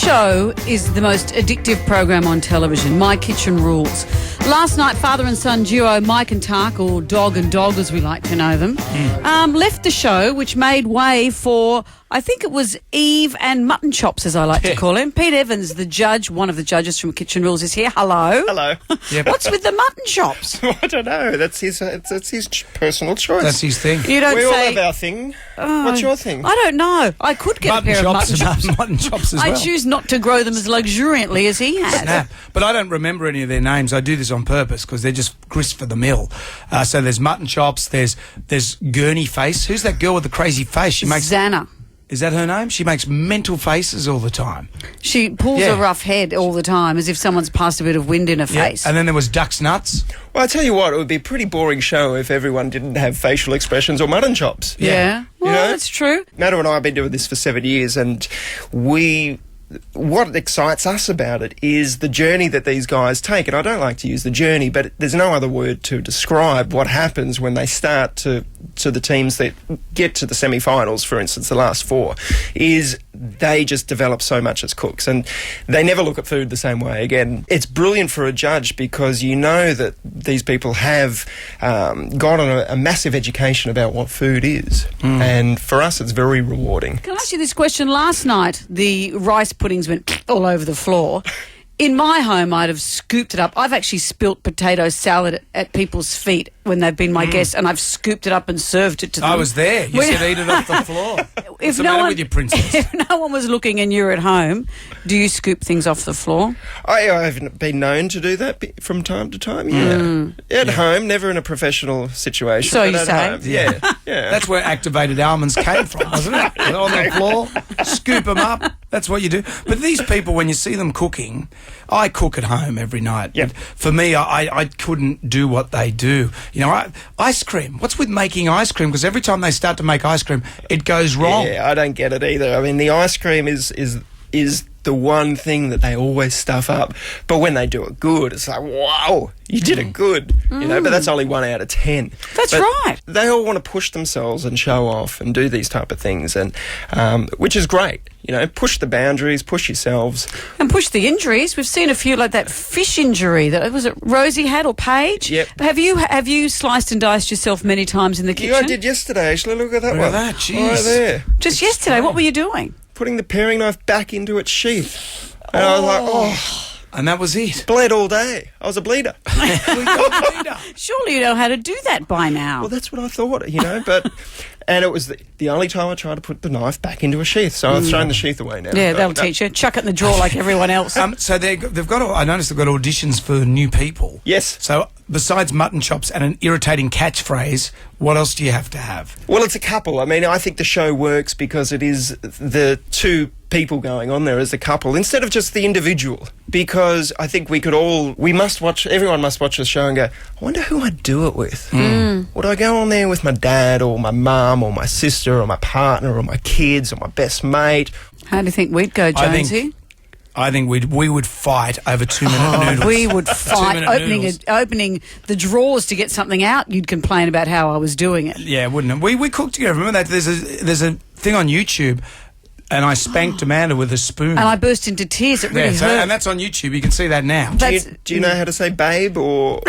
show is the most addictive program on television, My Kitchen Rules. Last night, father and son duo Mike and Tak, or Dog and Dog as we like to know them, left the show, which made way for, I think it was Eve and Mutton Chops, as I like to call him. Pete Evans, the judge, one of the judges from Kitchen Rules, is here. Hello. Hello. What's with the mutton chops? I don't know. That's his personal choice. That's his thing. You don't We say... all have our thing. What's your thing? I don't know. I could get Mutton a pair chops of mutton chops. mutton chops as I well. choose not to grow them as luxuriantly as he has. Snap. But I don't remember any of their names. I do this on purpose because they're just grist for the mill. So there's mutton chops. There's Gurney Face. Who's that girl with the crazy face? She makes. Xana. Is that her name? She makes mental faces all the time. She pulls a rough head all the time as if someone's passed a bit of wind in her face. And then there was Duck's Nuts. Well, I tell you what, it would be a pretty boring show if everyone didn't have facial expressions or mutton chops. Yeah. Well, You know? that's true. Maddo and I have been doing this for 7 years, and what excites us about it is the journey that these guys take. And I don't like to use the journey, but there's no other word to describe what happens when they start to the teams that get to the semi-finals, for instance, the last four, is they just develop so much as cooks, and they never look at food the same way again. It's brilliant for a judge because you know that these people have got on a massive education about what food is. And for us, it's very rewarding. Can I ask you this question? Last night, the rice puddings went all over the floor. In my home, I'd have scooped it up. I've actually spilt potato salad at people's feet when they've been my guests, and I've scooped it up and served it to them. I was there. You said eat it off the floor. What's the matter with you, princess? If no one was looking and you're at home, do you scoop things off the floor? I have been known to do that from time to time, At home, never in a professional situation. So but you at say? home, yeah. That's where activated almonds came from, wasn't it? They're on the floor, scoop them up. That's what you do. But these people, when you see them cooking, I cook at home every night. Yep. But for me, I couldn't do what they do. You know, ice cream. What's with making ice cream? Because every time they start to make ice cream, it goes wrong. Yeah, I don't get it either. I mean, the ice cream is the one thing that they always stuff up. But when they do it good, it's like, wow, you did it good. You know, but that's only 1 out of 10. That's But right. They all want to push themselves and show off and do these type of things, and which is great. You know, push the boundaries, push yourselves. And push the injuries. We've seen a few like that fish injury that was it Rosie had or Paige? Yep. Have you sliced and diced yourself many times in the kitchen? Yeah, I did yesterday, actually. Look at that Look at one. that, jeez. Right there. Just yesterday. What were you doing? Putting the paring knife back into its sheath. And I was like, And that was it. bled all day. I was a bleeder. We got leader. Surely you know how to do that by now. Well, that's what I thought, you know, but... And it was the only time I tried to put the knife back into a sheath, so I've thrown the sheath away now. Yeah, But they'll teach you. Chuck it in the drawer like everyone else. So they've got. I noticed they've got auditions for new people. Yes. So besides mutton chops and an irritating catchphrase, what else do you have to have? Well, it's a couple. I mean, I think the show works because it is the two people going on there as a couple instead of just the individual, because I think everyone must watch the show and go, I wonder who I'd do it with. Would I go on there with my dad or my mum or my sister or my partner or my kids or my best mate? How do you think we'd go, Jonesy? I think we would fight over 2-minute noodles. We would fight 2-minute noodles. opening the drawers to get something out. You'd complain about how I was doing it. Yeah, wouldn't it? We cooked together. Remember that? There's a thing on YouTube, and I spanked Amanda with a spoon. And I burst into tears. It really hurt. And that's on YouTube. You can see that now. Do you know how to say babe or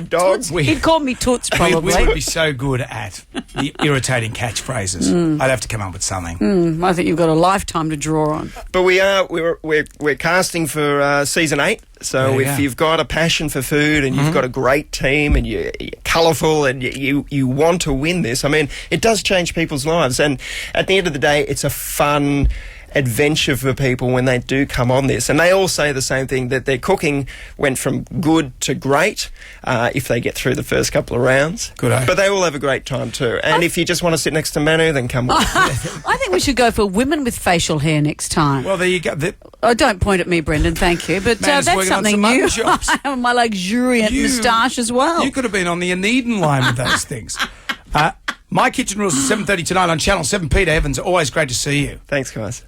dog? He'd call me Toots, We probably. would be so good at the irritating catchphrases. I'd have to come up with something. I think you've got a lifetime to draw on. But we're casting for season 8. So There you if go. you've got a passion for food and you've got a great team and you're colourful and you want to win this, I mean, it does change people's lives. And at the end of the day, it's a fun adventure for people when they do come on this. And they all say the same thing, that their cooking went from good to great if they get through the first couple of rounds. Good, eh? But they all have a great time too. And if you just want to sit next to Manu, then come on. I think we should go for women with facial hair next time. Well, there you go. Oh, don't point at me, Brendan, thank you. But Man's that's working on something some new. mutton chops. I have my luxuriant moustache as well. You could have been on the Aneden line with those things. My Kitchen Rules at 7:30 tonight on Channel 7. Peter Evans, always great to see you. Thanks, guys.